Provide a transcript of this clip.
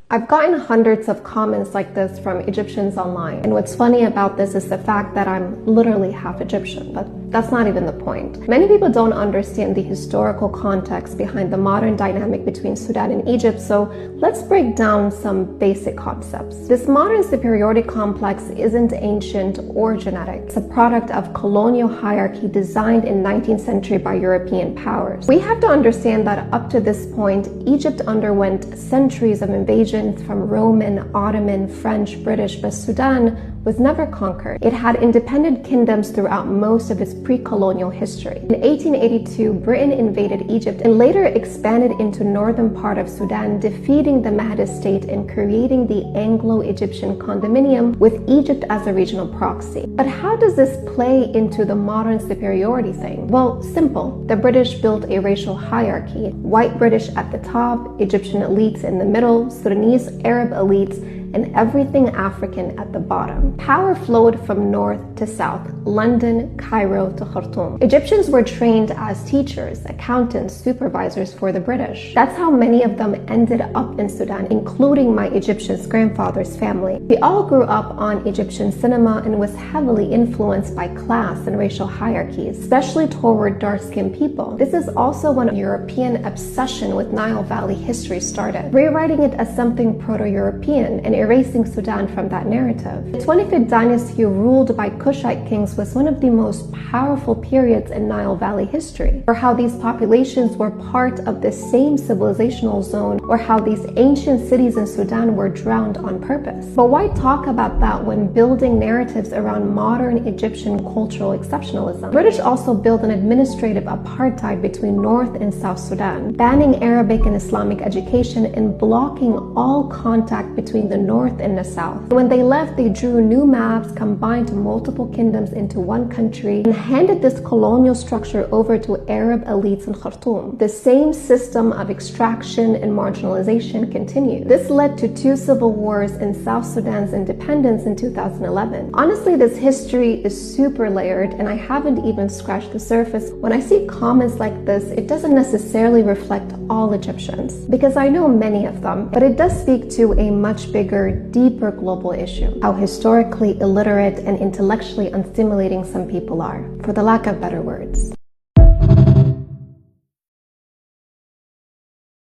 I've gotten hundreds of comments like this from Egyptians online, and what's funny about this is the fact that I'm literally half Egyptian, but that's not even the point. Many people don't understand the historical context behind the modern dynamic between Sudan and Egypt, so let's break down some basic concepts. This modern superiority complex isn't ancient or genetic. It's a product of colonial hierarchy designed in 19th century by European powers. We have to understand that up to this point, Egypt underwent centuries of invasion from Roman, Ottoman, French, British, but Sudan was never conquered. It had independent kingdoms throughout most of its pre-colonial history. In 1882, Britain invaded Egypt and later expanded into northern part of Sudan, defeating the Mahdi state and creating the Anglo-Egyptian condominium with Egypt as a regional proxy. But how does this play into the modern superiority thing? Well, simple. The British built a racial hierarchy. White British at the top, Egyptian elites in the middle, Sudanese Arab elites, and everything African at the bottom. Power flowed from north to south, London, Cairo to Khartoum. Egyptians were trained as teachers, accountants, supervisors for the British. That's how many of them ended up in Sudan, including my Egyptian grandfather's family. We all grew up on Egyptian cinema and was heavily influenced by class and racial hierarchies, especially toward dark-skinned people. This is also when European obsession with Nile Valley history started, rewriting it as something proto-European and erasing Sudan from that narrative. The 25th dynasty, ruled by Kushite kings, was one of the most powerful periods in Nile Valley history, or how these populations were part of the same civilizational zone, or how these ancient cities in Sudan were drowned on purpose. But why talk about that when building narratives around modern Egyptian cultural exceptionalism? British also built an administrative apartheid between North and South Sudan, banning Arabic and Islamic education and blocking all contact between the North and the South. When they left, they drew new maps, combined multiple kingdoms into one country, and handed this colonial structure over to Arab elites in Khartoum. The same system of extraction and marginalization continued. This led to 2 civil wars and South Sudan's independence in 2011. Honestly, this history is super layered, and I haven't even scratched the surface. When I see comments like this, it doesn't necessarily reflect all Egyptians, because I know many of them, but it does speak to a much bigger, deeper global issue: how historically illiterate and intellectually unstimulating some people are, for the lack of better words.